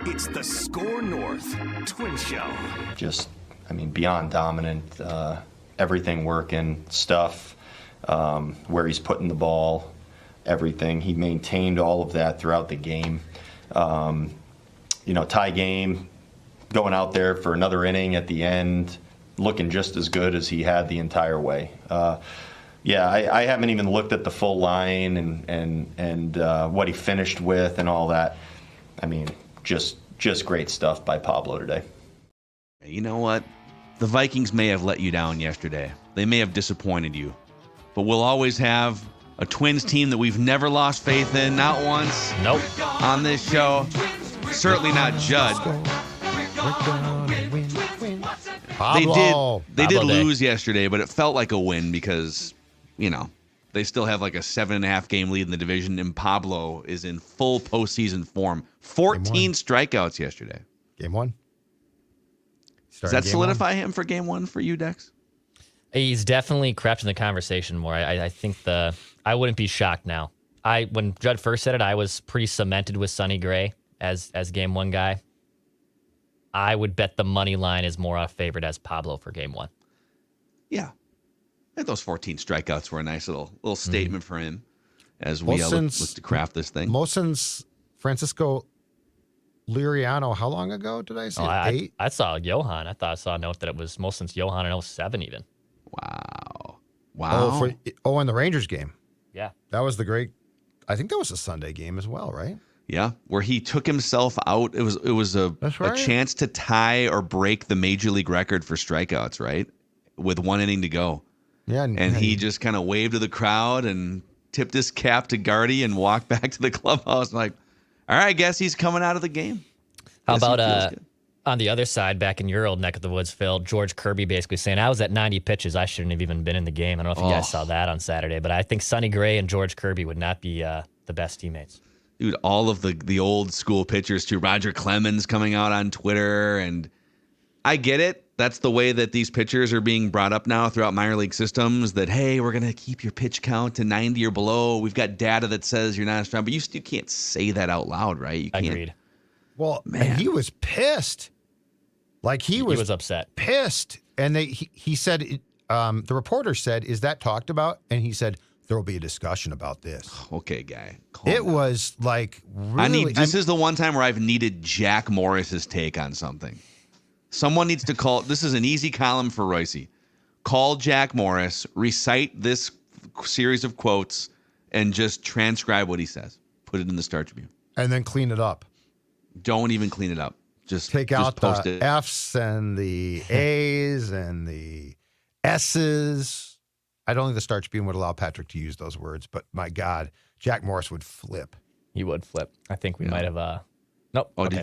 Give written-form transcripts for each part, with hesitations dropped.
It's the Score North Twin Show. Just, beyond dominant. Everything working, stuff, where he's putting the ball, everything. He maintained all of that throughout the game. Tie game, going out there for another inning at the end, looking just as good as he had the entire way. I haven't even looked at the full line and what he finished with and all that. Just great stuff by Pablo today. You know what? The Vikings may have let you down yesterday. They may have disappointed you. But we'll always have a Twins team that we've never lost faith in, not once. Nope. On this show. Certainly not Judd. Pablo. They did lose yesterday, but it felt like a win because, they still have like a 7.5 game lead in the division, and Pablo is in full postseason form. 14 strikeouts yesterday. Game one. Does that solidify him for game one for you, Dex? He's definitely crept in the conversation more. I think I wouldn't be shocked now. When Judd first said it, I was pretty cemented with Sonny Gray as game one guy. I would bet the money line is more favored as Pablo for game one. Yeah. I think those 14 strikeouts were a nice little statement for him as we look to craft this thing. Since Francisco Liriano, how long ago did I say? 8? I saw Johan. I thought I saw a note that it was most since Johan in 07 even. Wow. In the Rangers game. Yeah. That was I think that was a Sunday game as well, right? Yeah, where he took himself out. It was a chance to tie or break the major league record for strikeouts, right? With 1 inning to go. Yeah, and he just kind of waved to the crowd and tipped his cap to Gardy and walked back to the clubhouse. Like, all right, I guess he's coming out of the game. How about on the other side, back in your old neck of the woods, Phil, George Kirby basically saying, I was at 90 pitches. I shouldn't have even been in the game. I don't know if you guys saw that on Saturday, but I think Sonny Gray and George Kirby would not be the best teammates. Dude, all of the old school pitchers too. Roger Clemens coming out on Twitter, and I get it. That's the way that these pitchers are being brought up now throughout minor league systems, that, hey, we're going to keep your pitch count to 90 or below. We've got data that says you're not strong, but you still can't say that out loud, right? You can't. Agreed. Well, man, he was pissed. Like he was upset. Pissed. And he said, the reporter said, is that talked about? And he said, there will be a discussion about this. Okay, guy. It was like really. This is the one time where I've needed Jack Morris's take on something. Someone needs to call. This is an easy column for Royce. Call Jack Morris, recite this series of quotes, and just transcribe what he says. Put it in the Star Tribune. And then clean it up. Don't even clean it up. Just take out post the it. F's and the A's and the S's. I don't think the Star Tribune would allow Patrick to use those words, but my God, Jack Morris would flip. He would flip. I think we might have. Nope. Oh, okay, I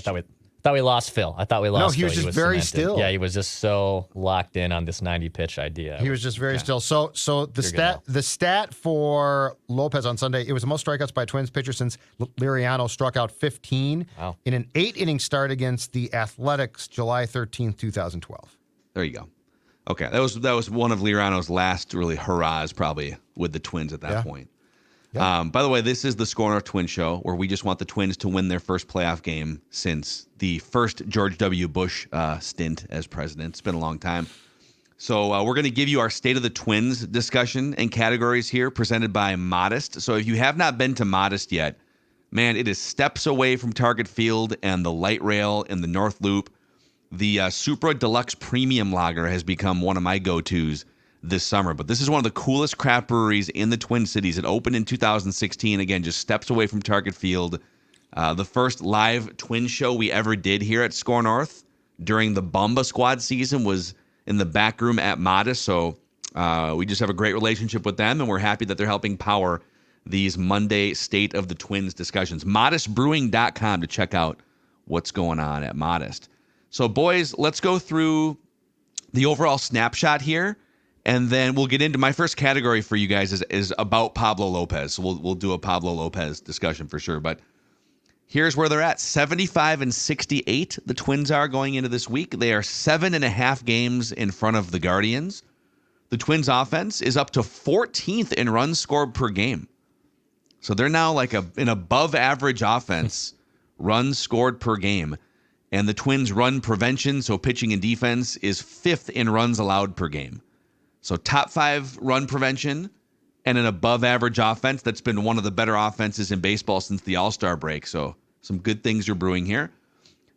thought we lost Phil. I thought we lost. No, he Phil. was just very still. Yeah, he was just so locked in on this 90 pitch idea. He was just very still. So the stat for Lopez on Sunday, it was the most strikeouts by a Twins pitcher since Liriano struck out 15 in an 8-inning start against the Athletics, July 13th, 2012. There you go. Okay, that was one of Liriano's last really hurrahs, probably with the Twins at that point. Yeah. By the way, this is the Score North Twins show, where we just want the Twins to win their first playoff game since the first George W. Bush stint as president. It's been a long time. So we're going to give you our State of the Twins discussion and categories here, presented by Modest. So if you have not been to Modest yet, man, it is steps away from Target Field and the light rail in the North Loop. The Supra Deluxe Premium Lager has become one of my go-tos this summer. But this is one of the coolest craft breweries in the Twin Cities. It opened in 2016. Again, just steps away from Target Field. The first live Twin show we ever did here at Score North during the Bumba Squad season was in the back room at Modest. So we just have a great relationship with them, and we're happy that they're helping power these Monday State of the Twins discussions. ModestBrewing.com to check out what's going on at Modest. So, boys, let's go through the overall snapshot here, and then we'll get into my first category for you guys is about Pablo Lopez. So we'll do a Pablo Lopez discussion for sure. But here's where they're at. 75-68, the Twins are going into this week. They are 7.5 games in front of the Guardians. The Twins offense is up to 14th in runs scored per game. So they're now like an above average offense, runs scored per game. And the Twins' run prevention, so pitching and defense, is 5th in runs allowed per game. So top 5 run prevention and an above average offense. That's been one of the better offenses in baseball since the All-Star break. So some good things are brewing here.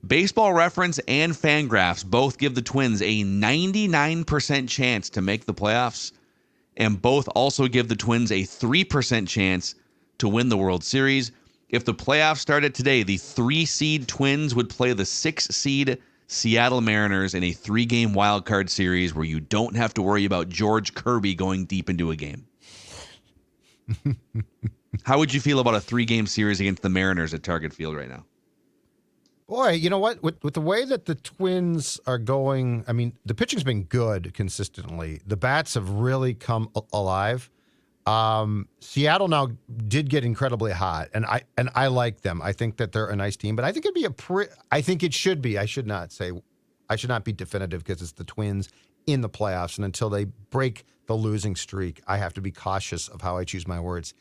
Baseball Reference and Fangraphs both give the Twins a 99% chance to make the playoffs, and both also give the Twins a 3% chance to win the World Series. If the playoffs started today, the 3-seed Twins would play the 6-seed Seattle Mariners in a 3-game wildcard series where you don't have to worry about George Kirby going deep into a game. How would you feel about a 3-game series against the Mariners at Target Field right now? Boy, you know what? With the way that the Twins are going, I mean, the pitching's been good consistently. The bats have really come alive. Seattle now did get incredibly hot, and I like them. I think that they're a nice team, but I think it'd be I think it should be. I should not be definitive because it's the Twins in the playoffs, and until they break the losing streak, I have to be cautious of how I choose my words.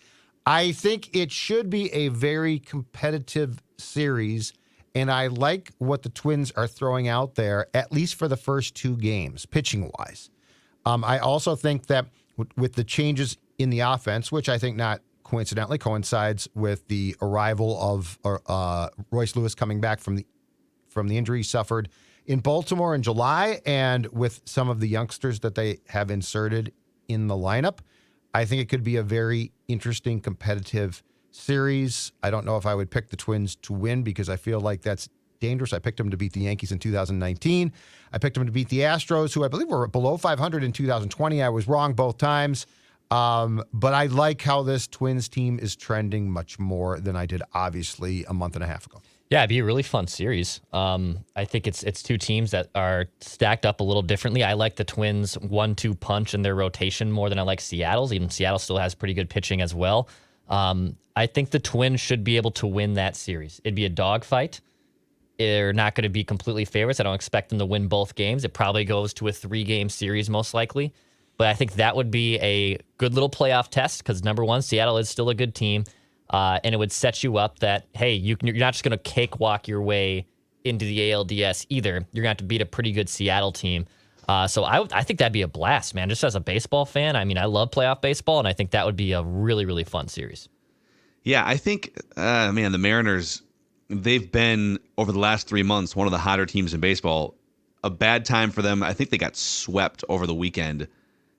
I think it should be a very competitive series, and I like what the Twins are throwing out there, at least for the first 2 games, pitching-wise. I also think that with the changes in the offense, which I think not coincidentally coincides with the arrival of Royce Lewis coming back from the injury he suffered in Baltimore in July, and with some of the youngsters that they have inserted in the lineup, I think it could be a very interesting competitive series. I don't know if I would pick the Twins to win because I feel like that's dangerous. I picked them to beat the Yankees in 2019. I picked them to beat the Astros, who I believe were below 500 in 2020. I was wrong both times. But I like how this Twins team is trending much more than I did, obviously, a month and a half ago. Yeah, it'd be a really fun series. I think it's 2 teams that are stacked up a little differently. I like the Twins 1-2 punch in their rotation more than I like Seattle's. Even Seattle still has pretty good pitching as well. I think the Twins should be able to win that series. It'd be a dogfight. They're not going to be completely favorites. I don't expect them to win both games. It probably goes to a 3-game series most likely. But I think that would be a good little playoff test because, number one, Seattle is still a good team. And it would set you up that, hey, you're not just going to cakewalk your way into the ALDS either. You're going to have to beat a pretty good Seattle team. So I think that'd be a blast, man. Just as a baseball fan, I mean, I love playoff baseball, and I think that would be a really, really fun series. Yeah, I think, the Mariners, they've been, over the last 3 months, one of the hotter teams in baseball. A bad time for them. I think they got swept over the weekend.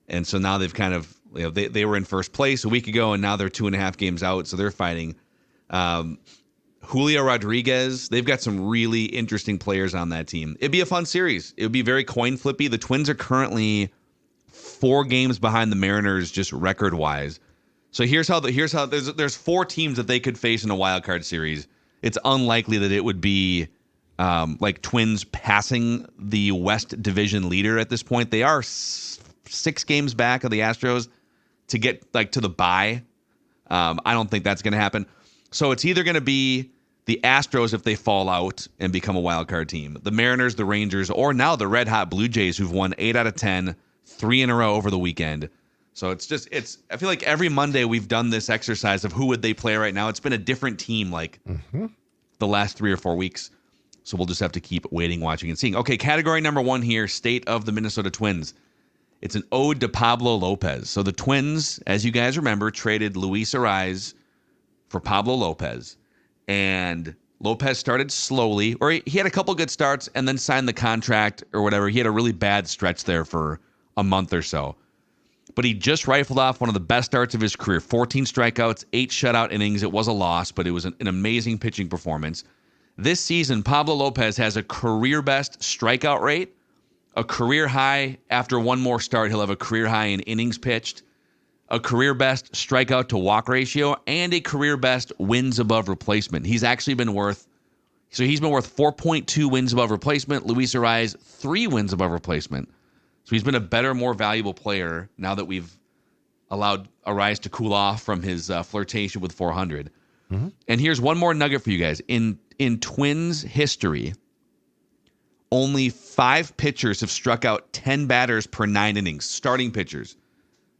And so now they've kind of, they were in first place a week ago, and now they're 2.5 games out, so they're fighting. Julio Rodriguez, they've got some really interesting players on that team. It'd be a fun series. It would be very coin flippy. The Twins are currently 4 games behind the Mariners just record-wise. So here's how there's 4 teams that they could face in a wild card series. It's unlikely that it would be like Twins passing the West Division leader at this point. They are 6 games back of the Astros to get to the bye. I don't think that's going to happen. So it's either going to be the Astros if they fall out and become a wild card team, the Mariners, the Rangers, or now the red hot Blue Jays, who've won 8 out of 10, 3 in a row over the weekend. So I feel like every Monday we've done this exercise of who would they play right now. It's been a different team the last 3 or 4 weeks. So we'll just have to keep waiting, watching, and seeing. Okay, category number 1 here, state of the Minnesota Twins. It's an ode to Pablo Lopez. So the Twins, as you guys remember, traded Luis Ariz for Pablo Lopez. And Lopez started slowly, or he had a couple good starts and then signed the contract or whatever. He had a really bad stretch there for a month or so. But he just rifled off one of the best starts of his career. 14 strikeouts, 8 shutout innings. It was a loss, but it was an amazing pitching performance. This season, Pablo Lopez has a career-best strikeout rate, a career high after one more start. He'll have a career high in innings pitched, a career-best strikeout-to-walk ratio, and a career-best wins above replacement. He's been worth 4.2 wins above replacement. Luis Ariz, 3 wins above replacement. So he's been a better, more valuable player now that we've allowed Ariz to cool off from his flirtation with 400. Mm-hmm. And here's one more nugget for you guys. In Twins history, only 5 pitchers have struck out 10 batters per 9 innings, starting pitchers,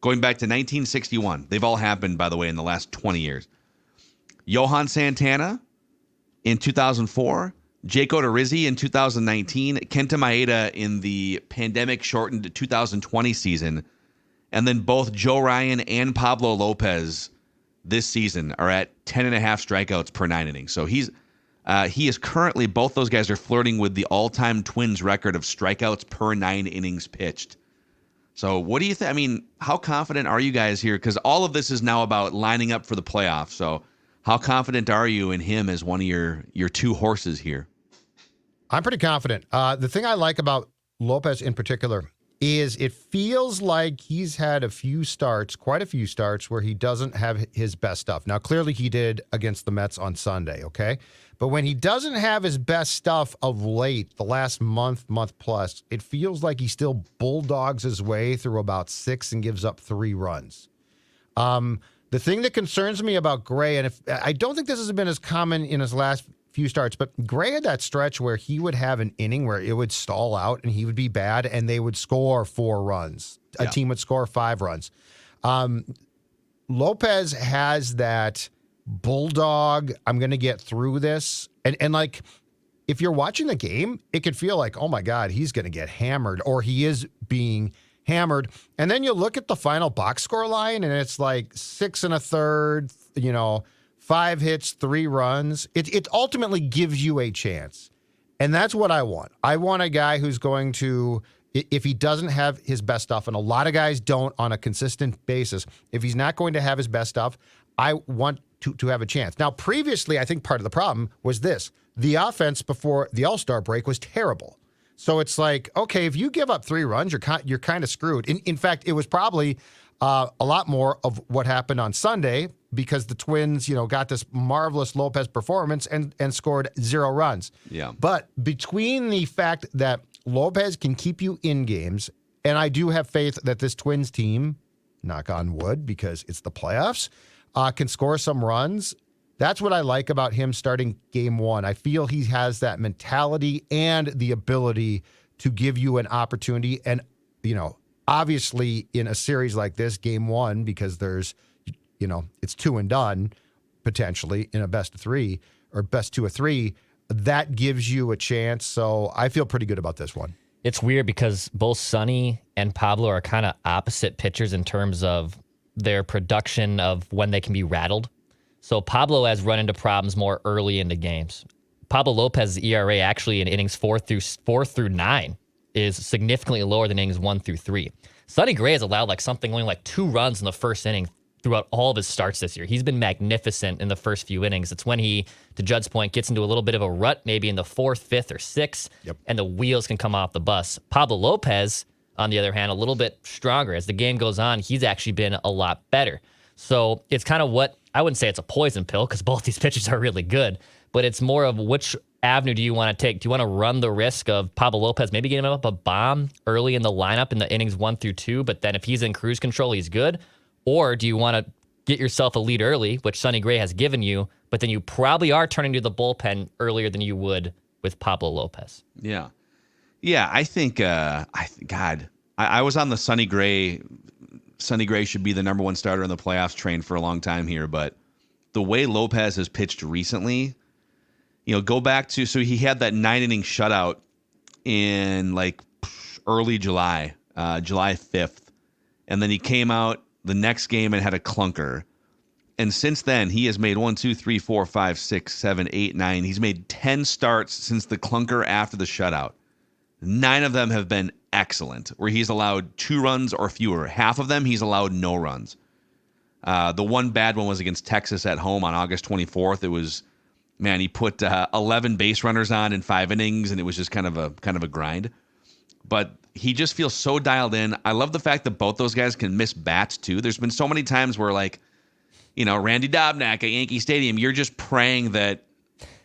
going back to 1961. They've all happened, by the way, in the last 20 years. Johan Santana in 2004, Jake Odorizzi in 2019, Kenta Maeda in the pandemic-shortened 2020 season, and then both Joe Ryan and Pablo Lopez this season are at 10.5 strikeouts per 9 innings. So he is currently, both those guys are flirting with the all-time Twins record of strikeouts per 9 innings pitched. So what do you think? I mean, how confident are you guys here? Because all of this is now about lining up for the playoffs. So how confident are you in him as one of your two horses here? I'm pretty confident. The thing I like about Lopez in particular is it feels like he's had quite a few starts where he doesn't have his best stuff. Now, clearly he did against the Mets on Sunday, okay? But when he doesn't have his best stuff of late, the last month plus, it feels like he still bulldogs his way through about 6 and gives up 3 runs. The thing that concerns me about Gray, and I don't think this has been as common in his last few starts, but Gray had that stretch where he would have an inning where it would stall out and he would be bad and they would score 4 runs. A team would score 5 runs. Lopez has that bulldog, I'm going to get through this. And like, if you're watching the game, it could feel like, oh my God, he's going to get hammered, or he is being hammered. And then you look at the final box score line and it's like 6 1/3, 5 hits, 3 runs. It ultimately gives you a chance. And that's what I want. I want a guy who's going to, if he doesn't have his best stuff, and a lot of guys don't on a consistent basis, if he's not going to have his best stuff, I want to have a chance. Now, previously, I think part of the problem was this. The offense before the All-Star break was terrible. So it's like, okay, if you give up 3 runs, you're kind of screwed. In fact, it was probably a lot more of what happened on Sunday, because the Twins, got this marvelous Lopez performance and scored 0 runs. Yeah. But between the fact that Lopez can keep you in games, and I do have faith that this Twins team, knock on wood, because it's the playoffs, can score some runs. That's what I like about him starting game 1. I feel he has that mentality and the ability to give you an opportunity. And, obviously in a series like this, game 1, because there's, it's 2 and done potentially in a best of 3 or best 2 of 3, that gives you a chance. So I feel pretty good about this one. It's weird because both Sonny and Pablo are kind of opposite pitchers in terms of their production of when they can be rattled. So Pablo has run into problems more early into games. Pablo Lopez's ERA actually in innings 4 through 9 is significantly lower than innings 1 through 3. Sonny Gray has allowed only 2 runs in the first inning throughout all of his starts this year. He's been magnificent in the first few innings. It's when he, to Judd's point, gets into a little bit of a rut, maybe in the 4th, 5th, or 6th, and the wheels can come off the bus. Pablo Lopez, on the other hand, a little bit stronger. As the game goes on, he's actually been a lot better. So it's kind of what, I wouldn't say it's a poison pill because both these pitchers are really good, but it's more of which avenue do you want to take? Do you want to run the risk of Pablo Lopez maybe getting up a bomb early in the lineup in the innings 1 through 2, but then if he's in cruise control, he's good? Or do you want to get yourself a lead early, which Sonny Gray has given you, but then you probably are turning to the bullpen earlier than you would with Pablo Lopez? Yeah. Yeah, I think, I was on the Sonny Gray should be the number 1 starter in the playoffs train for a long time here, but the way Lopez has pitched recently, go back to, so he had that 9-inning shutout in early July, July 5th, and then he came out the next game and had a clunker. And since then, he has made 1, 2, 3, 4, 5, 6, 7, 8, 9. He's made 10 starts since the clunker after the shutout. 9 of them have been excellent, where he's allowed 2 runs or fewer. Half of them, he's allowed no runs. The one bad one was against Texas at home on August 24th. It was, he put 11 base runners on in 5 innings, and it was just kind of a grind. But he just feels so dialed in. I love the fact that both those guys can miss bats, too. There's been so many times where, Randy Dobnak at Yankee Stadium, you're just praying that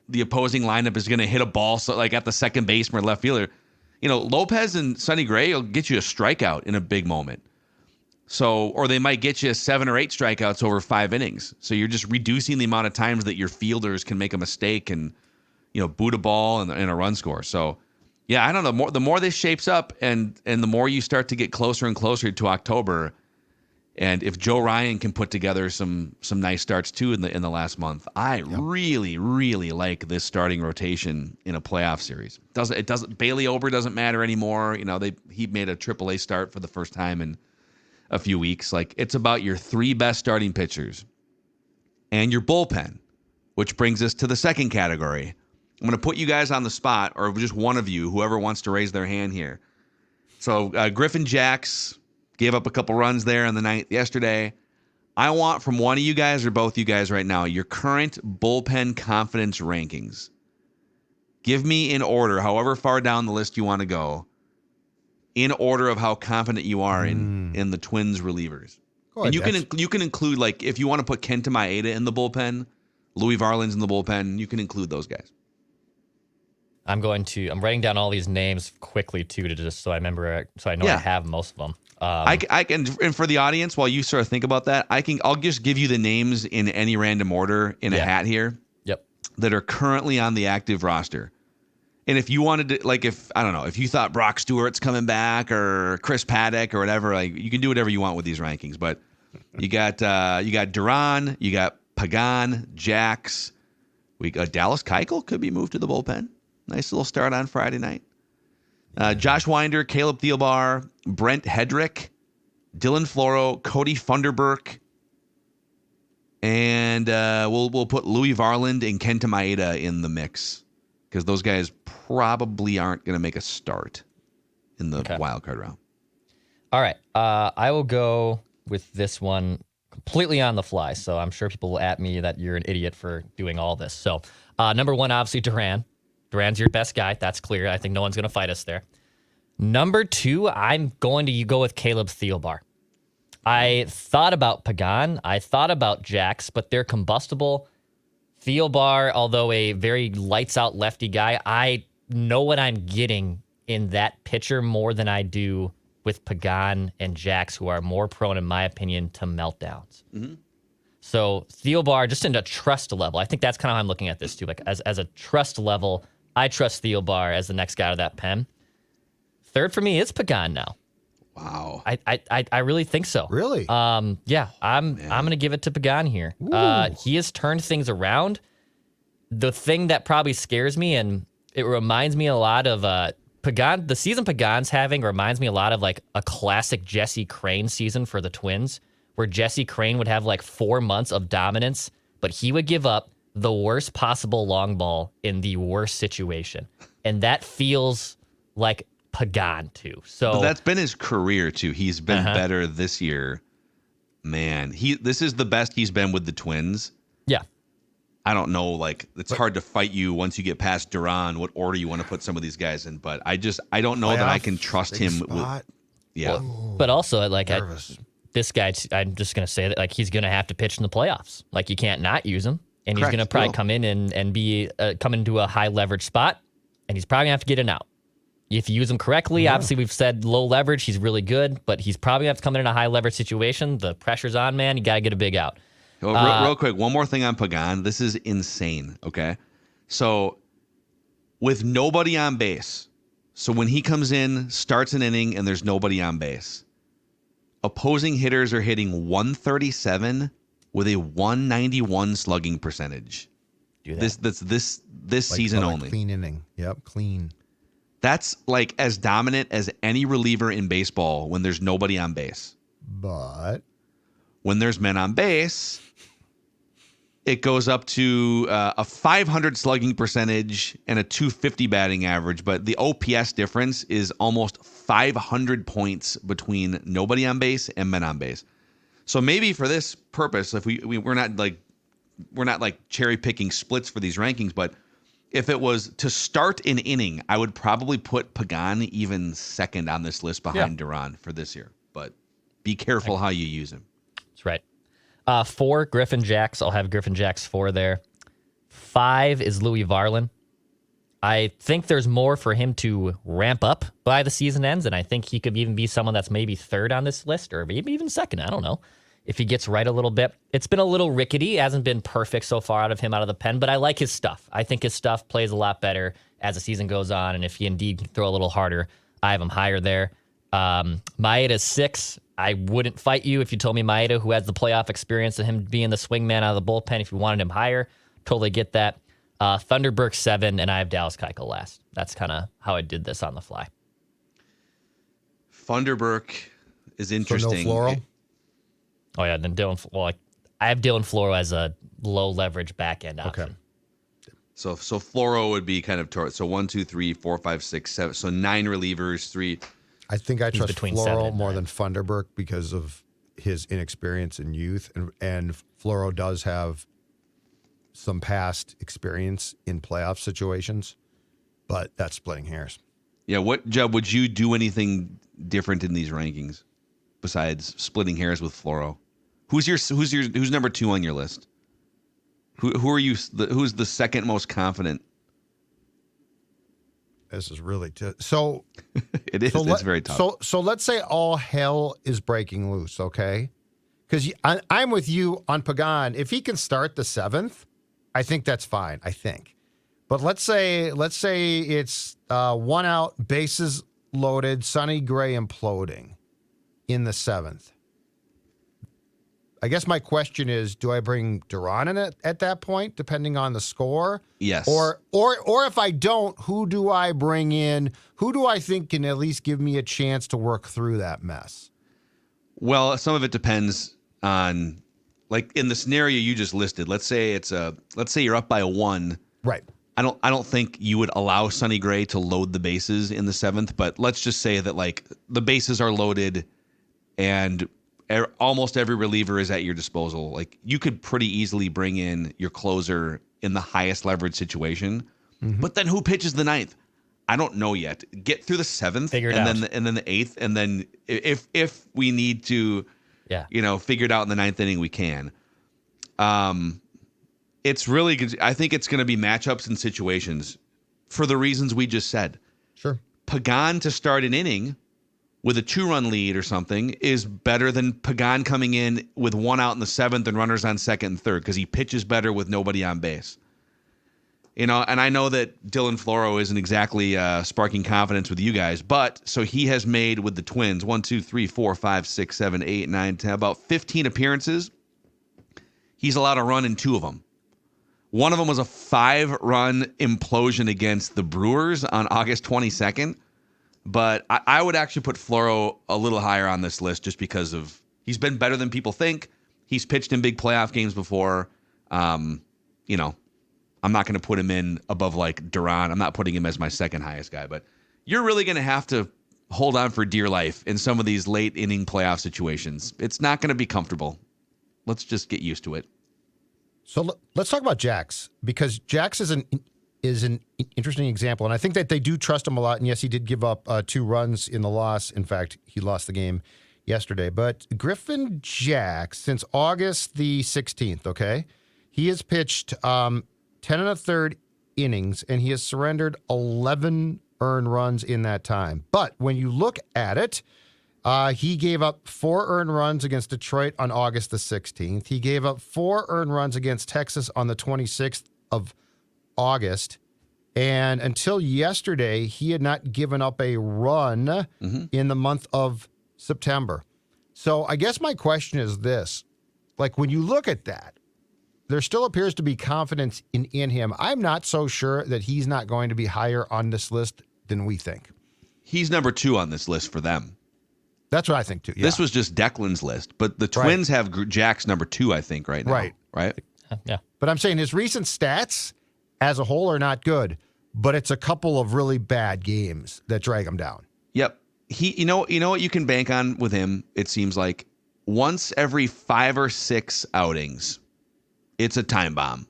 the opposing lineup is going to hit a ball at the second baseman or left fielder. Lopez and Sonny Gray will get you a strikeout in a big moment. So, or they might get you 7 or 8 strikeouts over 5 innings. So you're just reducing the amount of times that your fielders can make a mistake and, boot a ball and a run score. So, yeah, I don't know. The more this shapes up and the more you start to get closer and closer to October, And if Joe Ryan can put together some nice starts too in the last month, I really, really like this starting rotation in a playoff series. Bailey Ober doesn't matter anymore. He made a AAA start for the first time in a few weeks. Like, it's about your 3 best starting pitchers and your bullpen, which brings us to the second category. I'm going to put you guys on the spot, or just one of you, whoever wants to raise their hand here. So Griffin Jax gave up a couple runs there in the ninth yesterday. I want from one of you guys or both you guys right now your current bullpen confidence rankings. Give me in order, however far down the list you want to go, in order of how confident you are in the Twins relievers. And you can include, like, if you want to put Kenta Maeda in the bullpen, Louis Varland's in the bullpen, you can include those guys. I'm writing down all these names quickly too, to just so I remember, so I know I have most of them. I can, and for the audience, while you sort of think about that, I'll just give you the names in any random order in a hat here. Yep. That are currently on the active roster. And if you wanted to, like, if you thought Brock Stewart's coming back or Chris Paddock or whatever, like, you can do whatever you want with these rankings. But you got Duran, you got Pagan, Jax, we got Dallas Keuchel could be moved to the bullpen. Nice little start on Friday night. Josh Winder, Caleb Thielbar, Brent Hedrick, Dylan Floro, Cody Funderburk, and we'll put Louis Varland and Kenta Maeda in the mix because those guys probably aren't going to make a start in the wild card round. All right, I will go with this one completely on the fly. So I'm sure people will at me that you're an idiot for doing all this. So number 1, obviously Duran. Duran's your best guy. That's clear. I think no one's going to fight us there. Number 2, I'm going to go with Caleb Thielbar. I thought about Pagan. I thought about Jax, but they're combustible. Thielbar, although a very lights-out lefty guy, I know what I'm getting in that pitcher more than I do with Pagan and Jax, who are more prone, in my opinion, to meltdowns. Mm-hmm. So Thielbar, just in a trust level, I think that's kind of how I'm looking at this too. Like as a trust level, I trust Thielbar as the next guy out of that pen. Third for me is Pagan now. Wow. I really think so. Really? Yeah, I'm going to give it to Pagan here. He has turned things around. The thing that probably scares me, and it reminds me a lot of Pagan, the season Pagan's having reminds me a lot of like a classic Jesse Crane season for the Twins, where Jesse Crane would have like 4 months of dominance, but he would give up the worst possible long ball in the worst situation. And that feels like Pagan too. So that's been his career too. He's been better this year. Man, this is the best he's been with the Twins. Yeah. I don't know, like, it's hard to fight you once you get past Duran, what order you want to put some of these guys in, but I don't know that I can trust him with, but also like this guy, I'm just going to say that like he's going to have to pitch in the playoffs. Like you can't not use him, and he's going to probably come in and be come into a high leverage spot, and he's probably going to have to get an out. If you use him correctly, obviously we've said low leverage, he's really good, but he's probably going to have to come in a high leverage situation. The pressure's on, man. You got to get a big out. Real quick, one more thing on Pagan. This is insane, okay? So with nobody on base, so when he comes in, starts an inning, and there's nobody on base, opposing hitters are hitting 137 with a 191 slugging percentage. This like, season only. Clean inning. Yep, clean. That's like as dominant as any reliever in baseball when there's nobody on base. But when there's men on base, it goes up to a 500 slugging percentage and a 250 batting average. But the OPS difference is almost 500 points between nobody on base and men on base. So maybe for this purpose, if we're not like cherry picking splits for these rankings, but if it was to start an inning, I would probably put Pagan even second on this list behind Duran for this year. But be careful how you use him. That's right. 4, Griffin Jax. I'll have Griffin Jax 4 there. 5 is Louis Varland. I think there's more for him to ramp up by the season ends, and I think he could even be someone that's maybe third on this list, or maybe even second. I don't know. If he gets right a little bit. It's been a little rickety. Hasn't been perfect so far out of him out of the pen, but I like his stuff. I think his stuff plays a lot better as the season goes on, and if he indeed can throw a little harder, I have him higher there. Maeda's 6. I wouldn't fight you if you told me Maeda, who has the playoff experience, and him being the swingman out of the bullpen, if you wanted him higher, totally get that. Thunderberg 7, and I have Dallas Keuchel last. That's kind of how I did this on the fly. Thunderberg is interesting. So no Floral? Oh, yeah. Then I have Dylan Floro as a low leverage back end option. Okay. So Floro would be kind of so 1, 2, 3, 4, 5, 6, 7. So 9 relievers, 3. I think I trust between 7 Floro and more 9. than Thunderberg because of his inexperience and youth, and Floro does have some past experience in playoff situations, but that's splitting hairs. Yeah, Judd, would you do anything different in these rankings besides splitting hairs with Floro? Who's number 2 on your list? Who are you? Who's the second most confident? This is really so. It is. It's very tough. So let's say all hell is breaking loose, okay? Because I'm with you on Pagan. If he can start the 7th, I think that's fine. I think, but let's say it's 1 out, bases loaded, Sonny Gray imploding in the 7th. I guess my question is, do I bring Duran in it at that point, depending on the score? Yes. Or if I don't, who do I bring in? Who do I think can at least give me a chance to work through that mess? Well, some of it depends on, like in the scenario you just listed. Let's say you're up by 1. Right. I don't think you would allow Sonny Gray to load the bases in the 7th, but let's just say that like the bases are loaded and almost every reliever is at your disposal. Like you could pretty easily bring in your closer in the highest leverage situation. Mm-hmm. But then who pitches the 9th? I don't know yet. Get through the 7th and then the 8th, and then if we need to, figure it out in the 9th inning, we can. It's really good. I think it's going to be matchups and situations for the reasons we just said. Sure. Pagan to start an inning with a 2-run lead or something is better than Pagan coming in with 1 out in the 7th and runners on 2nd and 3rd because he pitches better with nobody on base. And I know that Dylan Floro isn't exactly sparking confidence with you guys, but so he has made with the Twins 1, 2, 3, 4, 5, 6, 7, 8, 9, 10, about 15 appearances. He's allowed a run in 2 of them. One of them was a 5-run implosion against the Brewers on August 22nd. But I would actually put Floro a little higher on this list just because of he's been better than people think. He's pitched in big playoff games before. I'm not going to put him in above like Duran. I'm not putting him as my second highest guy. But you're really going to have to hold on for dear life in some of these late inning playoff situations. It's not going to be comfortable. Let's just get used to it. So let's talk about Jax, because Jax is an interesting example, and I think that they do trust him a lot. And yes, he did give up 2 runs in the loss. In fact, he lost the game yesterday. But Griffin Jax, since August the 16th, okay, he has pitched 10 1/3 innings, and he has surrendered 11 earned runs in that time. But when you look at it, he gave up 4 earned runs against Detroit on August the 16th. He gave up 4 earned runs against Texas on the 26th of August, and until yesterday, he had not given up a run in the month of September. So I guess my question is this. Like, when you look at that, there still appears to be confidence in him. I'm not so sure that he's not going to be higher on this list than we think. He's number 2 on this list for them. That's what I think, too. Yeah. This was just Declan's list, but the Twins have Jack's number 2, I think, right now. Right? Yeah. But I'm saying his recent stats as a whole are not good, but it's a couple of really bad games that drag him down. Yep. You know what you can bank on with him, it seems like once every 5 or 6 outings, it's a time bomb.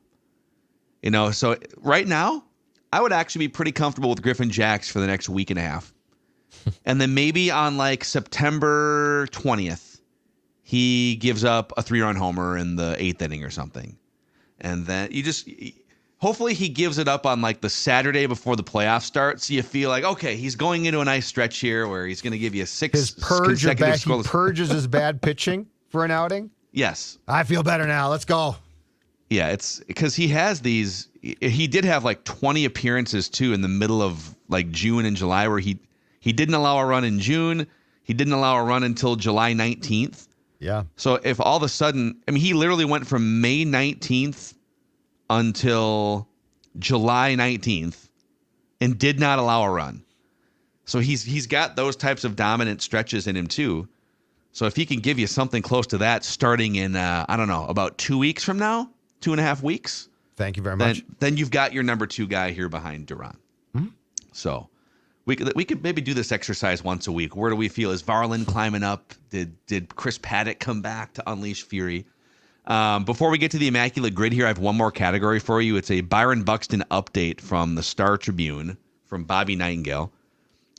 So right now, I would actually be pretty comfortable with Griffin Jax for the next week and a half. And then maybe on like September 20th, he gives up a 3-run homer in the 8th inning or something. And then hopefully he gives it up on like the Saturday before the playoffs start. So you feel like, okay, he's going into a nice stretch here where he's going to give you 6 consecutive scoreless. He purges his bad pitching for an outing. Yes. I feel better now. Let's go. Yeah, it's because he has these. He did have like 20 appearances too in the middle of like June and July where he didn't allow a run in June. He didn't allow a run until July 19th. Yeah. So if all of a sudden, I mean, he literally went from May 19th until July 19th and did not allow a run. So he's got those types of dominant stretches in him too. So if he can give you something close to that starting in, I don't know, about 2 weeks from now, 2.5 weeks. Thank you very much. Then you've got your number 2 guy here behind Duran. Mm-hmm. So we could maybe do this exercise once a week. Where do we feel? Is Varland climbing up? Did Chris Paddock come back to unleash fury? Before we get to the Immaculate Grid here, I have one more category for you. It's a Byron Buxton update from the Star Tribune from Bobby Nightingale.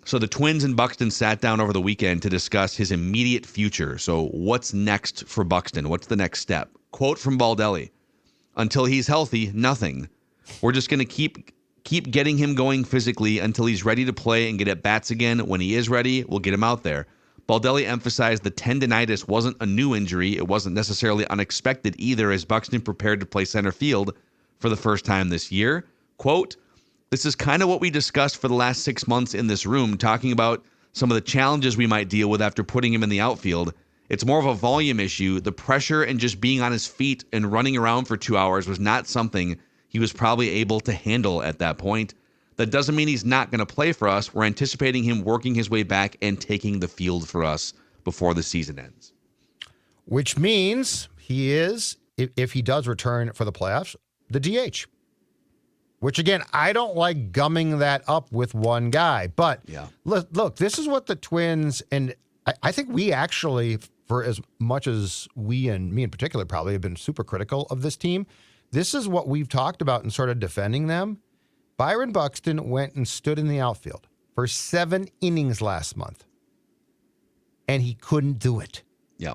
So the Twins and Buxton sat down over the weekend to discuss his immediate future. So what's next for Buxton? What's the next step? Quote from Baldelli: "Until he's healthy, nothing. We're just going to keep getting him going physically until he's ready to play and get at bats again. When he is ready, we'll get him out there." Baldelli emphasized the tendinitis wasn't a new injury. It wasn't necessarily unexpected either, as Buxton prepared to play center field for the first time this year. Quote, "This is kind of what we discussed for the last 6 months in this room, talking about some of the challenges we might deal with after putting him in the outfield. It's more of a volume issue. The pressure and just being on his feet and running around for 2 hours was not something he was probably able to handle at that point. That doesn't mean he's not going to play for us. We're anticipating him working his way back and taking the field for us before the season ends." Which means he is, if he does return for the playoffs, the DH. Which, again, I don't like gumming that up with one guy. But look, this is what the Twins, and I think we actually, for as much as we and me in particular probably have been super critical of this team, this is what we've talked about in sort of defending them. Byron Buxton went and stood in the outfield for 7 innings last month, and he couldn't do it. Yeah.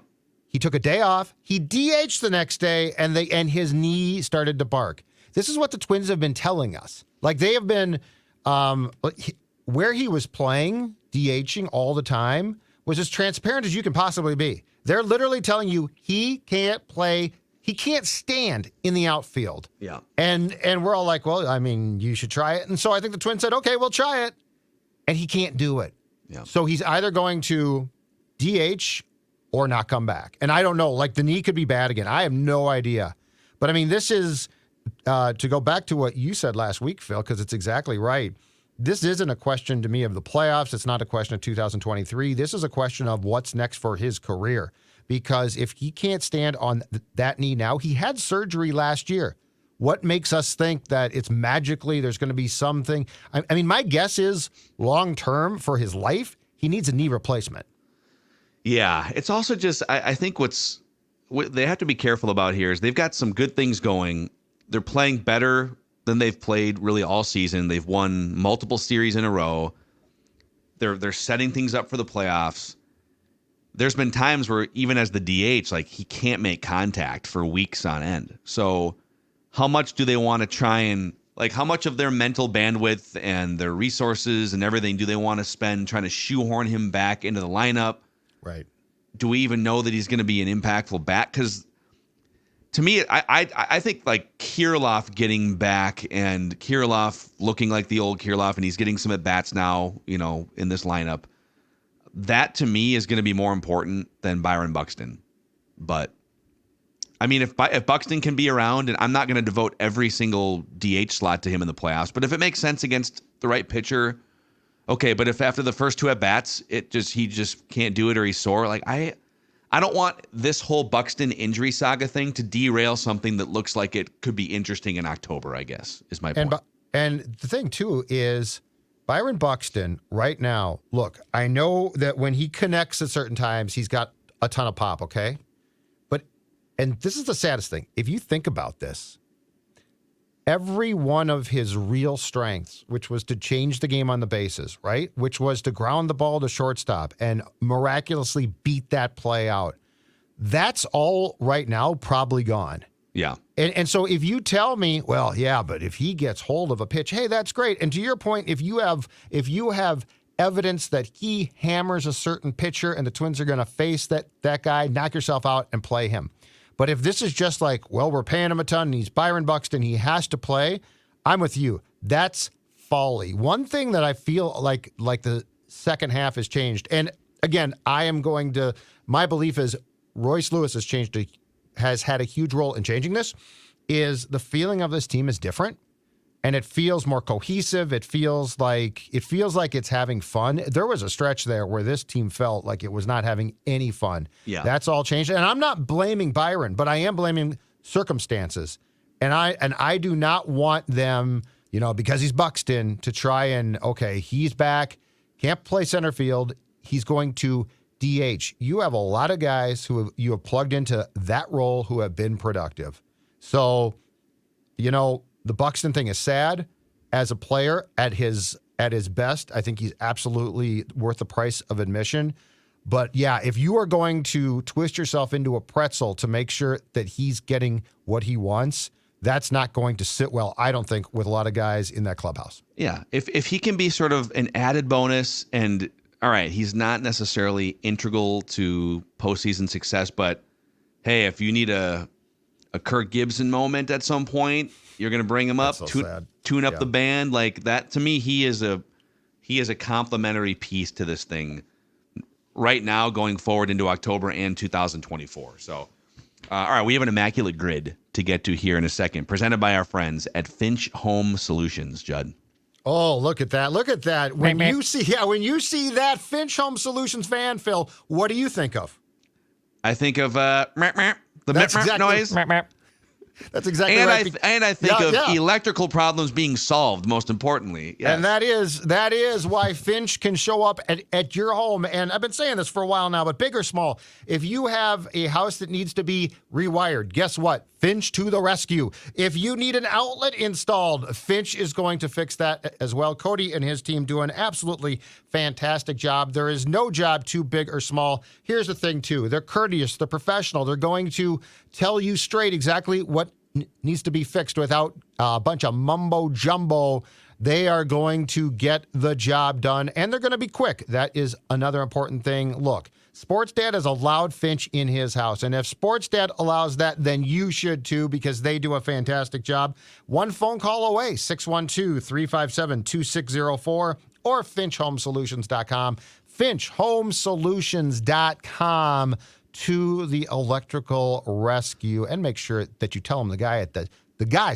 He took a day off. He DH'd the next day, and his knee started to bark. This is what the Twins have been telling us. Like, they have been, where he was playing, DHing all the time, was as transparent as you can possibly be. They're literally telling you he can't play. He can't stand in the outfield. Yeah. And we're all like, well, I mean, you should try it. And so I think the Twins said, okay, we'll try it. And he can't do it. Yeah. So he's either going to DH or not come back. And I don't know, like, the knee could be bad again. I have no idea. But I mean, this is, to go back to what you said last week, Phil, because it's exactly right. This isn't a question to me of the playoffs. It's not a question of 2023. This is a question of what's next for his career. Because if he can't stand on that knee now, he had surgery last year. What makes us think that it's magically there's going to be something? I mean, my guess is long-term for his life, he needs a knee replacement. Yeah. It's also just, I think what they have to be careful about here is they've got some good things going. They're playing better than they've played really all season. They've won multiple series in a row. They're setting things up for the playoffs. There's been times where even as the DH, like, he can't make contact for weeks on end. So how much do they want to try and, like, how much of their mental bandwidth and their resources and everything do they want to spend trying to shoehorn him back into the lineup? Right. Do we even know that he's going to be an impactful bat? Because to me, I think, like, Kirilloff getting back and Kirilloff looking like the old Kirilloff, and he's getting some at-bats now, you know, in this lineup. That, to me, is going to be more important than Byron Buxton. But, I mean, if Buxton can be around, and I'm not going to devote every single DH slot to him in the playoffs, but if it makes sense against the right pitcher, okay. But if after the first 2 at-bats, he just can't do it or he's sore, like, I don't want this whole Buxton injury saga thing to derail something that looks like it could be interesting in October, I guess, is my point. And the thing, too, is Byron Buxton right now, look, I know that when he connects at certain times, he's got a ton of pop, okay? And this is the saddest thing. If you think about this, every one of his real strengths, which was to change the game on the bases, right? Which was to ground the ball to shortstop and miraculously beat that play out. That's all right now probably gone. Yeah. And so if you tell me, well, yeah, but if he gets hold of a pitch, hey, that's great. And to your point, if you have evidence that he hammers a certain pitcher and the Twins are going to face that guy, knock yourself out and play him. But if this is just like, well, we're paying him a ton and he's Byron Buxton, he has to play, I'm with you. That's folly. One thing that I feel like the second half has changed, and again, my belief is Royce Lewis has had a huge role in changing this, is the feeling of this team is different. And it feels more cohesive. It feels like it's having fun. There was a stretch there where this team felt like it was not having any fun. Yeah. That's all changed. And I'm not blaming Byron, but I am blaming circumstances. And I do not want them, because he's Buxton, to try and, okay, he's back, can't play center field. He's going to DH. You have a lot of guys who you have plugged into that role who have been productive. So, the Buxton thing is sad. As a player at his best, I think he's absolutely worth the price of admission. But yeah, if you are going to twist yourself into a pretzel to make sure that he's getting what he wants, that's not going to sit well, I don't think, with a lot of guys in that clubhouse. Yeah, if he can be sort of an added bonus, and all right, he's not necessarily integral to postseason success, but hey, if you need a Kirk Gibson moment at some point, you're going to bring him up, tune up the band like that. To me, he is a complementary piece to this thing right now, going forward into October and 2024. So, all right, we have an Immaculate Grid to get to here in a second, presented by our friends at Finch Home Solutions. Judd. Oh, look at that! Look at that! When you see that Finch Home Solutions van, Phil, what do you think of? I think of the noise. That's exactly right. And I think of electrical problems being solved, most importantly. Yes. And that is why Finch can show up at your home. And I've been saying this for a while now, but big or small, if you have a house that needs to be rewired, guess what? Finch to the rescue. If you need an outlet installed, Finch is going to fix that as well. Cody and his team do an absolutely fantastic job. There is no job too big or small. Here's the thing, too. They're courteous. They're professional. They're going to tell you straight exactly what needs to be fixed without a bunch of mumbo jumbo. They are going to get the job done, and they're going to be quick. That is another important thing. Look, Sports Dad has allowed Finch in his house, and if Sports Dad allows that, then you should too, because they do a fantastic job. One phone call away, 612-357-2604, or finchhomesolutions.com. finchhomesolutions.com to the electrical rescue, and make sure that you tell them the guys at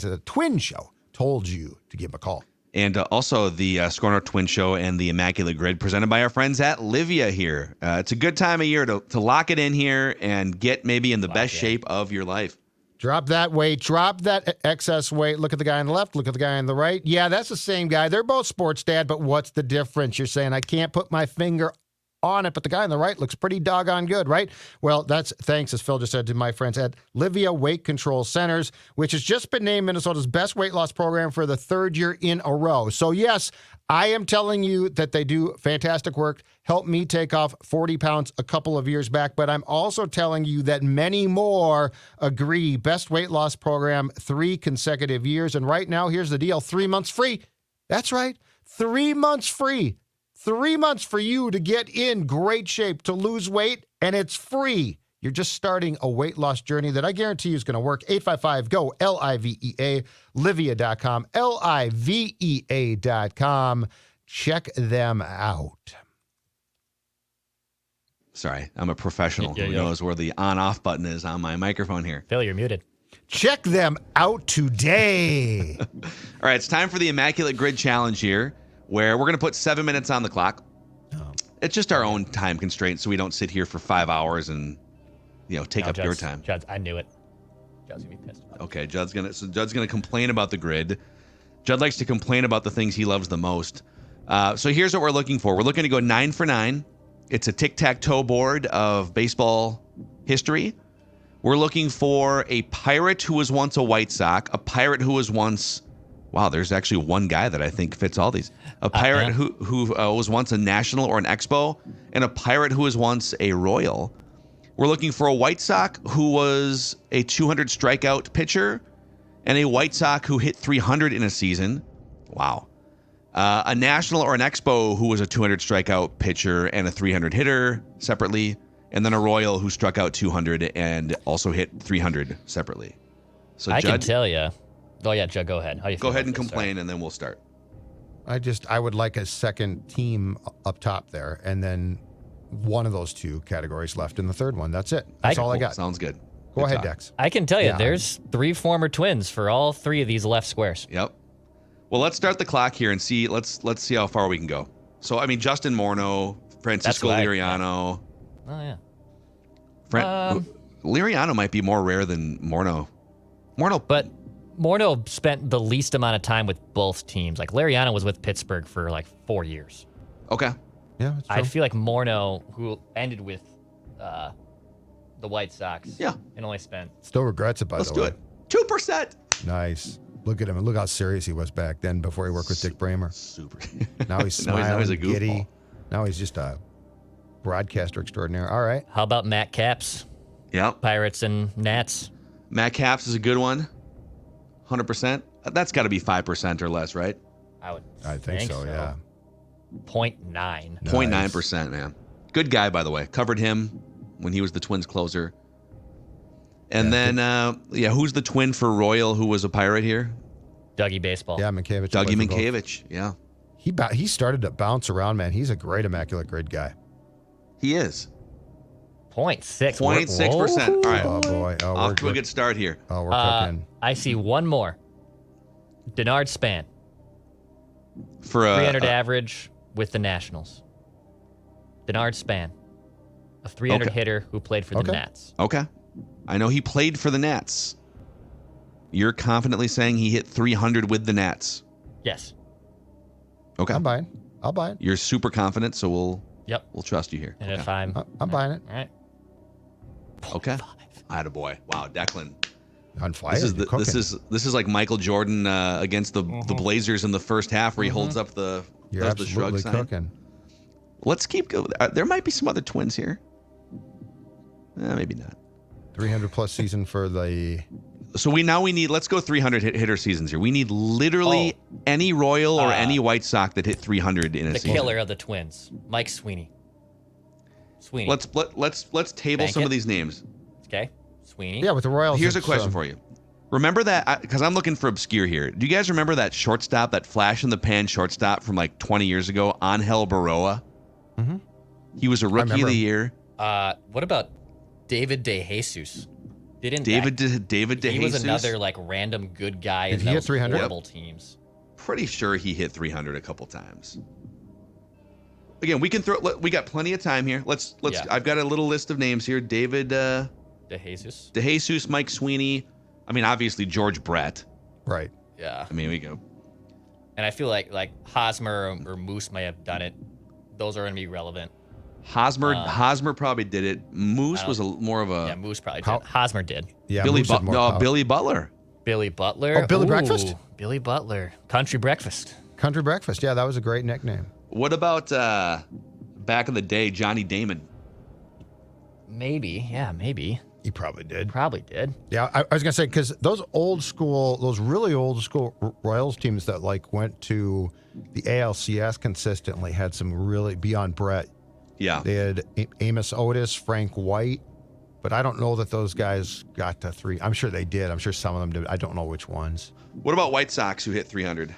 the Twin Show told you to give them a call. And also the Score North Twin Show and the Immaculate Grid presented by our friends at Livia here. It's a good time of year to lock it in here and get maybe in the best shape of your life. Drop that weight. Drop that excess weight. Look at the guy on the left. Look at the guy on the right. Yeah, that's the same guy. They're both Sports Dad, but what's the difference? You're saying, I can't put my finger on it, but the guy on the right looks pretty doggone good, right? Well, that's thanks, as Phil just said, to my friends at Livia Weight Control Centers, which has just been named Minnesota's best weight loss program for the third year in a row. So yes, I am telling you that they do fantastic work. Helped me take off 40 pounds a couple of years back, but I'm also telling you that many more agree. Best weight loss program, 3 consecutive years. And right now, here's the deal, 3 months free. That's right, 3 months free. 3 months for you to get in great shape, to lose weight, and it's free. You're just starting a weight loss journey that I guarantee you is going to work. 855-GO, Livea, Livea.com, Livea.com. Check them out. Sorry, I'm a professional who knows where the on-off button is on my microphone here. Phil, you're muted. Check them out today. All right, it's time for the Immaculate Grid Challenge here, where we're going to put 7 minutes on the clock. Oh. It's just our own time constraint, so we don't sit here for 5 hours and take up your time. Judd, I knew it. Judd's going to be pissed about it. Okay, Judd's gonna complain about the grid. Judd likes to complain about the things he loves the most. So here's what we're looking for. We're looking to go 9 for 9. It's a tic-tac-toe board of baseball history. We're looking for a Pirate who was once a White Sox, a Pirate who was once... Wow, there's actually one guy that I think fits all these. A Pirate who was once a National or an Expo, and a Pirate who was once a Royal. We're looking for a White Sox who was a 200 strikeout pitcher, and a White Sox who hit 300 in a season. Wow. A National or an Expo who was a 200 strikeout pitcher and a 300 hitter separately, and then a Royal who struck out 200 and also hit 300 separately. So I can tell you. Oh, yeah, Judd, go ahead. How do you feel? Go ahead and complain, and then we'll start. I would like a second team up top there, and then one of those two categories left in the third one. That's it. That's all I got. Sounds good. Go Good ahead, talk. Dex. I can tell you, Yeah. there's 3 former Twins for all 3 of these left squares. Yep. Well, let's start the clock here and see. Let's see how far we can go. So, I mean, Justin Morneau, Francisco That's what Liriano. Oh, yeah. Liriano might be more rare than Morneau. But Morneau spent the least amount of time with both teams. Like, Liriano was with Pittsburgh for like 4 years. Okay. Yeah, that's I true. feel like Morneau, who ended with the White Sox, Yeah. and only spent. Still regrets it, by Let's the do way. it. 2%. Nice. Look at him. Look how serious he was back then before he worked with Dick Bramer. Super. Now he's smiling, now he's a goofball. giddy. Now he's just a broadcaster extraordinaire. All right. How about Matt Capps? Yep. Pirates and Nats. Matt Capps is a good one. 100%. That's got to be 5% or less, right? I think so, yeah. 0.9. Nice. 0.9%, man. Good guy, by the way. Covered him when he was the Twins closer. And then, who's the twin for Royal who was a Pirate here? Dougie Baseball. Yeah, Minkiewicz. Dougie played for both. Minkiewicz, yeah. He started to bounce around, man. He's a great Immaculate Grid guy. He is. 0.6. 0.6%. All right. Oh, boy. Oh, Off to a good start here. Oh, we're cooking. I see one more. Denard Span. For a 300 average with the Nationals. Denard Span. A 300 Okay. hitter who played for the Okay. Nats. Okay. I know he played for the Nats. You're confidently saying he hit 300 with the Nats. Yes. Okay. I'm buying. I'll buy it. You're super confident, so we'll trust you here. And Okay. if I'm. I'm buying it. All right. Okay. Attaboy. Wow, Declan. On fire. This is You're cooking. this is like Michael Jordan against the Blazers in the first half where he holds up the You're does the shrug absolutely sign. cooking. Let's keep going. There might be some other Twins here. Maybe not. 300 plus season for the. So we need. Let's go 300 hitter seasons here. We need literally any Royal or any White Sox that hit 300 in a The season. killer of the Twins. Mike Sweeney. Sweeney. Let's table Bank some it. of these names. Okay. Sweeney. Yeah, with the Royals. Here's a it's, question for you. Remember that, because I'm looking for obscure here. Do you guys remember that shortstop, that flash in the pan shortstop from like 20 years ago, Angel Baroa? Mhm. He was a rookie of remember the him. year. What about David DeJesus? David DeJesus. He was another like random good guy Did in he hit those 300? horrible teams. Pretty sure he hit 300 a couple times. Again, we can throw. We got plenty of time here. Let's. Yeah. I've got a little list of names here. David DeJesus. DeJesus, Mike Sweeney. I mean, obviously George Brett. Right. Yeah. I mean, we go. And I feel like Hosmer or Moose may have done it. Those are going to be relevant. Hosmer probably did it. Moose I was more of Yeah, a Moose probably How- did. Hosmer did. Yeah. Billy Moose had more power. Billy Butler. Billy Butler. Oh, Billy Ooh, Breakfast? Billy Butler. Country Breakfast. Country Breakfast. Yeah, that was a great nickname. What about back in the day, Johnny Damon? Maybe. Yeah, maybe. He probably did. Probably did. Yeah, I was gonna say because those really old school Royals teams that like went to the ALCS consistently had some really beyond Brett. Yeah. They had Amos Otis, Frank White, but I don't know that those guys got to 3. I'm sure they did. I'm sure some of them did. I don't know which ones. What about White Sox who hit 300?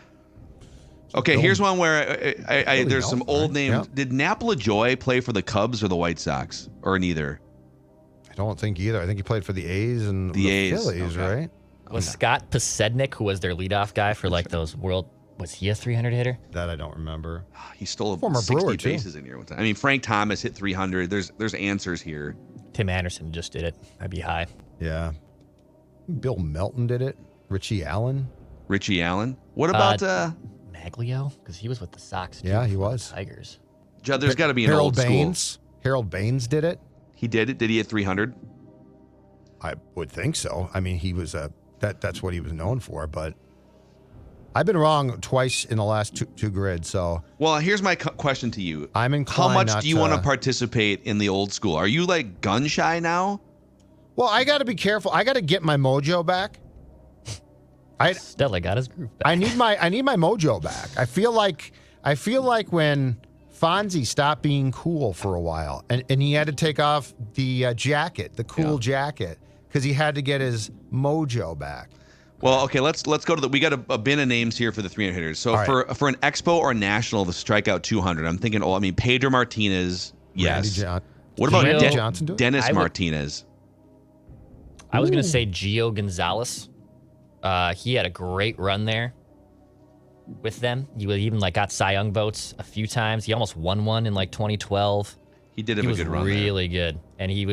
Okay, here's one where there's some Bell, old right? names. Yeah. Did Napoli Joy play for the Cubs or the White Sox or neither? I don't think either. I think he played for the A's and The A's, Phillies, okay. right? Was Scott Posednik, who was their leadoff guy for like those was he a 300 hitter? That I don't remember. He stole Former 60 Brewer, too. bases in here one time. I mean, Frank Thomas hit 300. There's answers here. Tim Anderson just did it. That'd be high. Yeah. Bill Melton did it. Richie Allen. Richie Allen. What about Maglio? Because he was with the Sox. Too, Yeah, he for the was. Tigers. Judd? There's got to be an Harold old Baines. school. Harold Baines did it. He did it. Did he hit 300? I would think so. I mean, he was that's what he was known for, but I've been wrong twice in the last two grids, so Well, here's my question to you. I'm How inclined much not do you want to participate in the old school? Are you like gun shy now? Well, I got to be careful. I got to get my mojo back. Stella got his group back. I need my mojo back. I feel like when Fonzie stopped being cool for a while, and he had to take off the jacket, the cool jacket, because he had to get his mojo back. Well, okay, let's go to we got a bin of names here for the 300 hitters. So All right. for an Expo or National, the strikeout 200, I'm thinking, Pedro Martinez Yes. Randy What about Gio Johnson do it? Dennis Martinez? I was going to say Gio Gonzalez. He had a great run there with them. He even got Cy Young votes a few times. He almost won one in 2012. He did have a good run there. He was really good, and he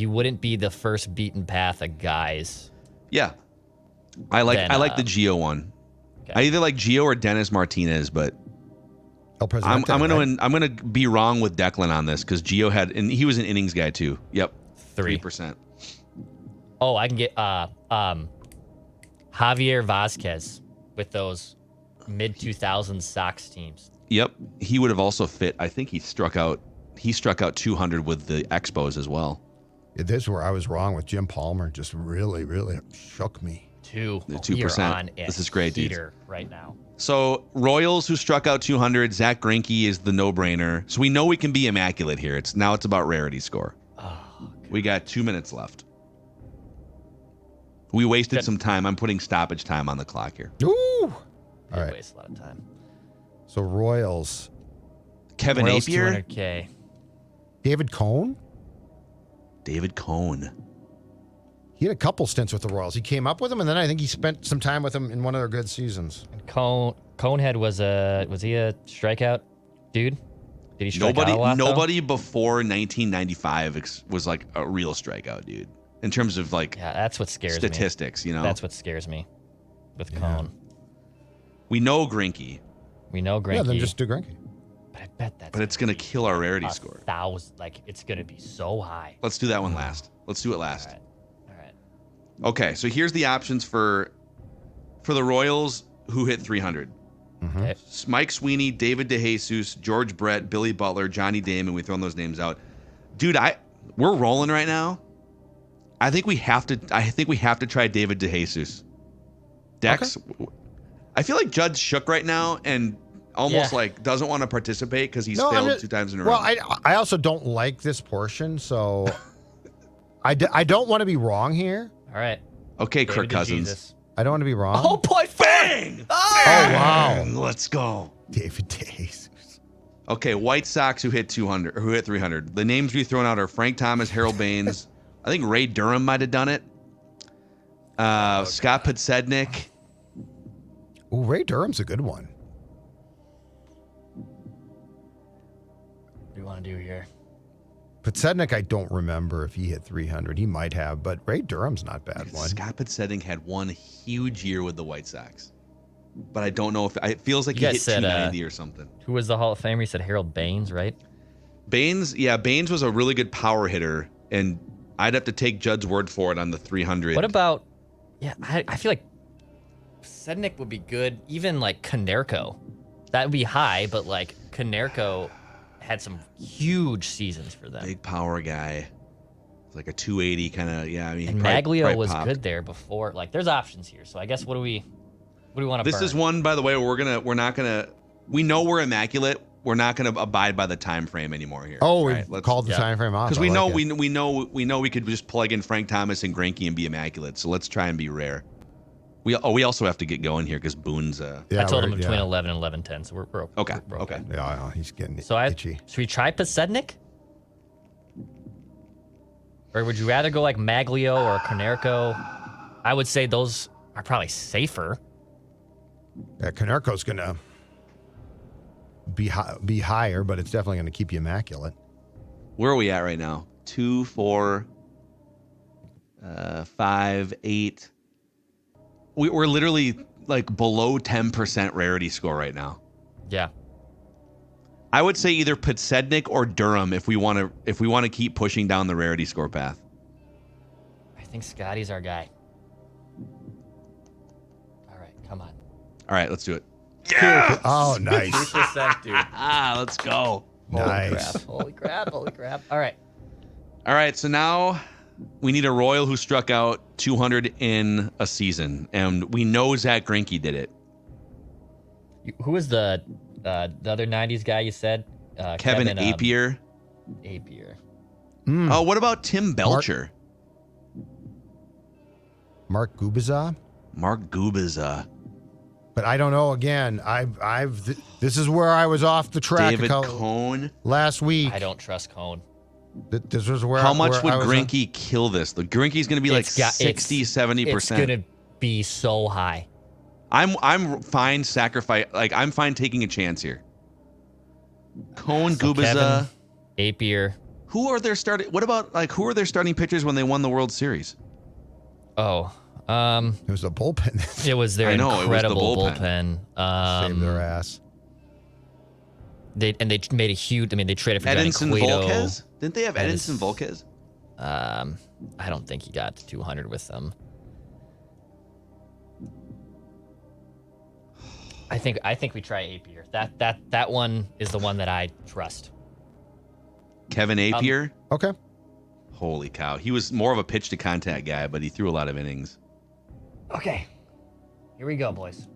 wouldn't be the first beaten path of guys. Yeah, I like the Gio one. Okay. I either like Gio or Dennis Martinez, but I'm gonna be wrong with Declan on this because Gio and he was an innings guy too. Yep, 3%. Oh, I can get Javier Vazquez with those mid 2000s Sox teams. Yep, he would have also fit. I think he struck out 200 with the Expos as well. Yeah, this is where I was wrong with Jim Palmer. Just really, really shook me. 2%. This is great, dude. Right now. So Royals, who struck out 200, Zach Greinke is the no-brainer. So we know we can be immaculate here. It's about rarity score. We got 2 minutes left. We wasted some time. I'm putting stoppage time on the clock here. Ooh! All right. Waste a lot of time. So Royals. Kevin Napier. 200K. David Cone. He had a couple stints with the Royals. He came up with them, and then I think he spent some time with them in one of their good seasons. Conehead was he a strikeout dude? Did he strike out a lot, Nobody before 1995 was like a real strikeout dude in terms of that's what scares statistics. me. That's what scares me with Cone. We know Greinke. Yeah, then just do Greinke. But I bet that's. But it's gonna kill our rarity score. 1,000, it's gonna be so high. Let's do that one last. Let's do it last. All right. Okay, so here's the options for the Royals who hit 300. Okay. Mike Sweeney, David DeJesus, George Brett, Billy Butler, Johnny Damon. We've thrown those names out. Dude, we're rolling right now. I think we have to try David DeJesus. Dex, okay. I feel like Judd's shook right now and almost doesn't want to participate because he's failed 2 times in a row. Well, I also don't like this portion, so I don't want to be wrong here. All right. Okay, Kirk Cousins. I don't want to be wrong. Oh, point bang! Oh, wow. Let's go. David DeJesus. Okay, White Sox who hit 200 or who hit 300. The names we've thrown out are Frank Thomas, Harold Baines. I think Ray Durham might have done it. Scott Podsednik. Ooh, Ray Durham's a good one. What do you want to do here? Podsednik, I don't remember if he hit 300. He might have, but Ray Durham's not a bad one. Scott Podsednik had one huge year with the White Sox. But I don't know if it feels like he hit 290 or something. Who was the Hall of Famer? You said Harold Baines, right? Baines was a really good power hitter, and I'd have to take Judd's word for it on the 300. What about, I feel like Sednick would be good, even Konerko. That would be high, but Konerko had some huge seasons for them. Big power guy. It's like a 280 kind of, and Maglio was good there before. There's options here. So I guess what do we want to This is one, by the way, we know we're immaculate. We're not gonna abide by the time frame anymore here. Oh, we called the time frame off. Because we know we could just plug in Frank Thomas and Greinke and be immaculate. So let's try and be rare. We also have to get going here because Boone's. I told him between 11 and 11:10, so we're okay. We're okay. Yeah, he's getting itchy. Should we try Podsednik? Or would you rather go Maglio or Konerko? I would say those are probably safer. Yeah, Konerko's gonna be higher, but it's definitely gonna keep you immaculate. Where are we at right now? 2, 4, 5, 8. We're literally below 10% rarity score right now. Yeah. I would say either Podsednik or Durham if we want to keep pushing down the rarity score path. I think Scotty's our guy. All right, come on. All right, let's do it. Yeah. Oh, nice. 2%, dude. Let's go. Nice. Holy crap. All right, so now we need a Royal who struck out 200 in a season, and we know Zach Greinke did it. Who was the other 90s guy you said? Kevin Apier. Oh, what about Tim Belcher? Mark Gubiza. But I don't know. Again, this is where I was off the track. David Cone last week. I don't trust Cone. This was where. How much would I was Greinke kill this? The Greinke's going to be like 60, 70%. It's going to be so high. I'm fine I'm fine taking a chance here. Cone, Gubiza, Apier. Who are their starting? What about who are their starting pitchers when they won the World Series? Oh, it was the bullpen. It was their incredible bullpen. Saved their ass. They made a huge. I mean, they traded for Edinson Johnny Cueto. Volquez. Didn't they have Edinson Volquez? I don't think he got to 200 with them. I think we try Apier. That one is the one that I trust. Kevin Apier. Okay. Holy cow. He was more of a pitch to contact guy, but he threw a lot of innings. Okay. Here we go, boys.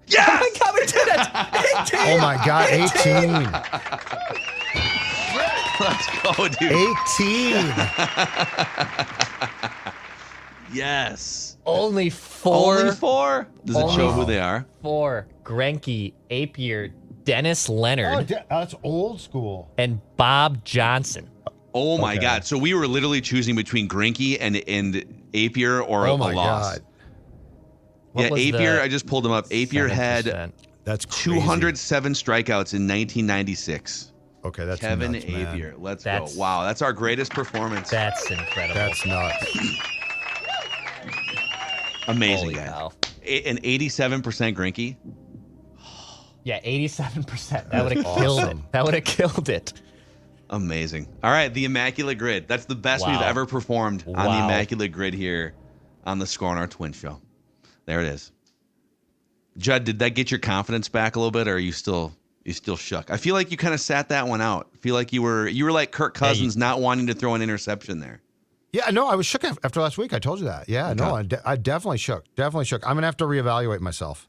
Yes! Oh my God, we did it! 18! Oh my God, 18. Let's go, dude. 18. Yes. Only four. Only four? Does it show who they are? 4. Greinke, Apier, Dennis Leonard, That's old school. and Bob Johnson. Oh my God. So we were literally choosing between Greinke and Apier or a Oh my loss. God. Yeah, was Apier, the I just pulled him up. Apier had 7%? That's crazy. 207 strikeouts in 1996. Okay, that's Kevin nuts, man. Apier. Let's That's- go. Wow, that's our greatest performance. That's incredible. That's nuts. Amazing, Holy guys. cow. An 87% Greinke. Yeah, 87%. That would have killed it. awesome. That would have killed it. Amazing. All right, the Immaculate Grid. That's the best we've Wow. ever performed on the Wow. Immaculate Grid here on the Score on Our Twin Show. There it is. Judd, did that get your confidence back a little bit, or are you still shook? I feel like you kind of sat that one out. I feel like you were like Kirk Cousins, not wanting to throw an interception there. Yeah, no, I was shook after last week. I told you that. Yeah, no, I definitely shook. Definitely shook. I'm going to have to reevaluate myself.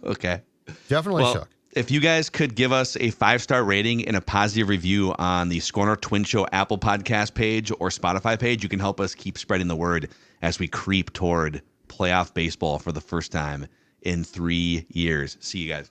Okay. Definitely Well, shook. if you guys could give us a 5-star rating and a positive review on the Score on Our Twin Show Apple Podcast page or Spotify page, you can help us keep spreading the word as we creep toward playoff baseball for the first time in 3 years. See you guys.